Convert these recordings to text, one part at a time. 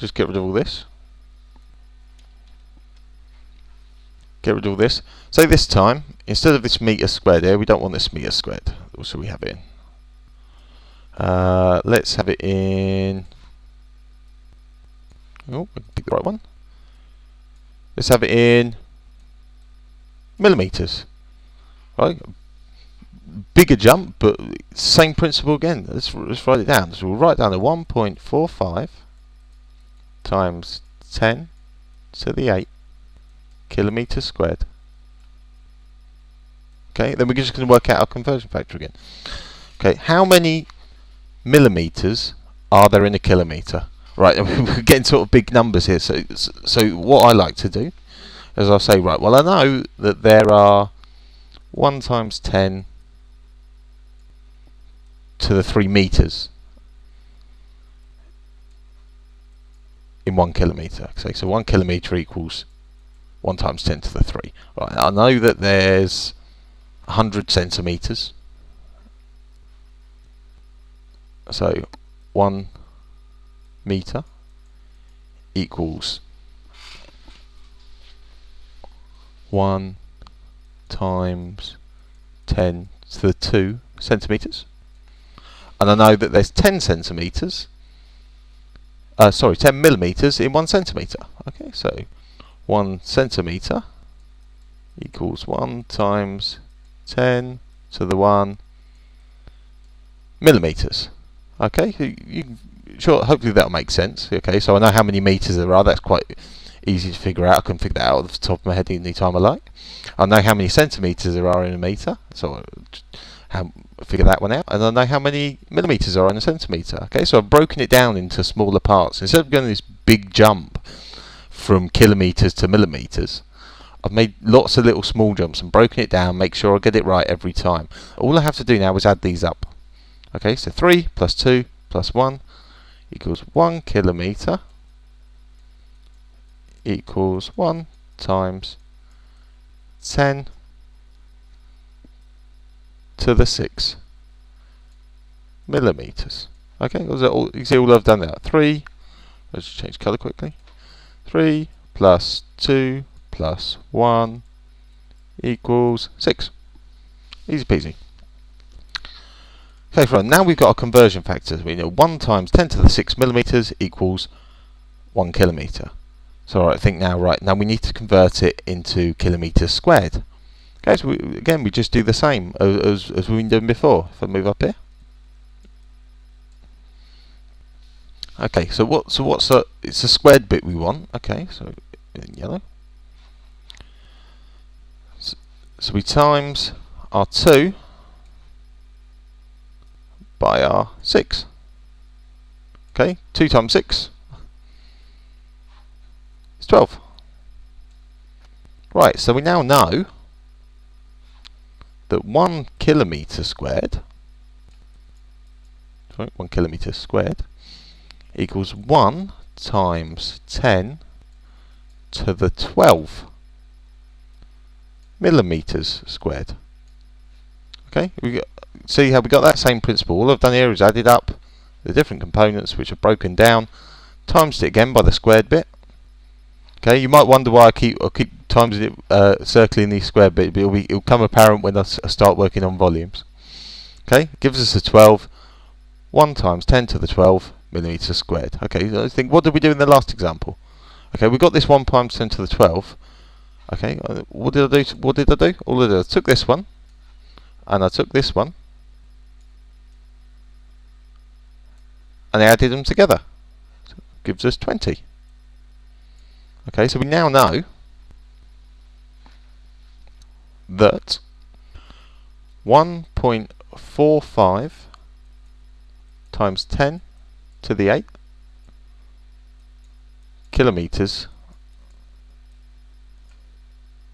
just get rid of all this. Get rid of all this. So this time, instead of this metre squared here, we don't want this metre squared. What should we have it in? Let's have it in... Oh, pick the right one. Let's have it in millimetres. Right? Bigger jump, but same principle again. Let's write it down. So we'll write down a 1.45 times 10 to the 8 kilometres squared. Okay, then we're just going to work out our conversion factor again. Okay, how many millimetres are there in a kilometre? Right, we're getting sort of big numbers here. So what I like to do is I'll say, right, well I know that there are 1 times 10 to the 3 metres in 1 kilometre. Okay, so 1 kilometre equals 1 times 10 to the 3. Right, I know that there's 100 centimetres. So 1 metre equals 1 times 10 to the 2 centimetres. And I know that there's 10 centimetres, 10 millimetres in 1 centimetre. Okay, so 1 centimetre equals 1 times 10 to the 1 millimetres. Okay, sure, hopefully that'll make sense. Okay, so I know how many metres there are. That's quite easy to figure out. I can figure that out off the top of my head any time I like. I know how many centimetres there are in a metre, so I'll figure that one out. And I know how many millimetres are in a centimetre. Okay, so I've broken it down into smaller parts. Instead of going this big jump from kilometres to millimetres, I've made lots of little small jumps and broken it down, make sure I get it right every time. All I have to do now is add these up. Okay, so 3 plus 2 plus 1 equals 1 kilometre equals 1 times 10 to the 6 millimetres. Okay, you see all I've done there. 3, let's change colour quickly. 3 plus 2 plus 1 equals 6. Easy peasy. Okay, now we've got our conversion factors. We know 1 times 10 to the 6 millimetres equals 1 kilometre. So I think now, now we need to convert it into kilometres squared. Okay, so we just do the same as we've been doing before. If I move up here. Okay, so it's a squared bit we want. Okay, so in yellow. So we times our 2 by our 6. Okay, 2 times 6 is 12. Right, so we now know that 1 kilometre squared, 1 kilometre squared equals 1 times 10 to the 12 millimetres squared. Okay, see how we got that same principle. All I've done here is added up the different components which are broken down, times it again by the squared bit. Okay, you might wonder why I keep timesing it, circling these square bits, but it'll come apparent when I start working on volumes. Okay, gives us a 12. 1 times 10 to the 12 millimetres squared. Okay, so I think, what did we do in the last example? Okay, we got this 1 times 10 to the 12. Okay, what did I do? All I did, I took this one, and I took this one, and I added them together. So gives us 20. Okay, so we now know that 1.45 times 10 to the 8 kilometres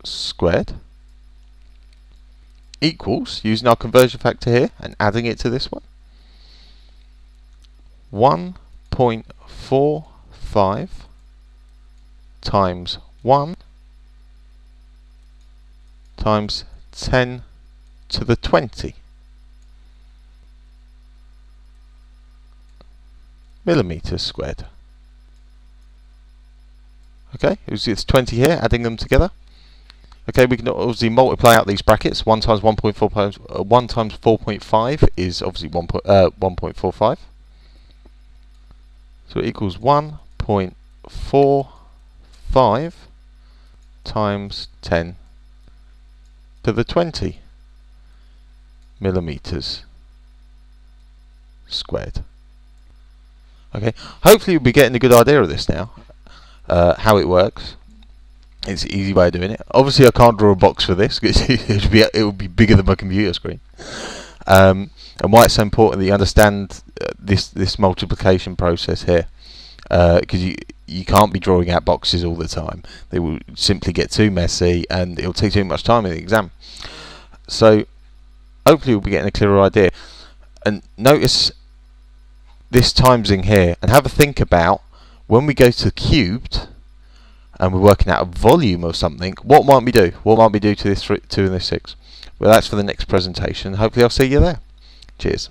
squared equals, using our conversion factor here and adding it to this one, 1.45 times 1 times 10 to the 20 millimetres squared. Okay, it's 20 here, adding them together. Okay, we can obviously multiply out these brackets. 1 times 1.4 times 1 times 4.5 is obviously 1.45. So it equals 1.45 times 10 to the 20 millimeters squared. Okay, hopefully you'll be getting a good idea of this now, how it works. It's an easy way of doing it. Obviously I can't draw a box for this because it would be bigger than my computer screen. And why it's so important that you understand this multiplication process here, because you can't be drawing out boxes all the time. They will simply get too messy and it will take too much time in the exam. So hopefully you'll be getting a clearer idea. And notice this timesing here, and have a think about when we go to cubed and we're working out a volume of something, what might we do? What might we do to this 2 and this 6? Well, that's for the next presentation. Hopefully I'll see you there. Cheers.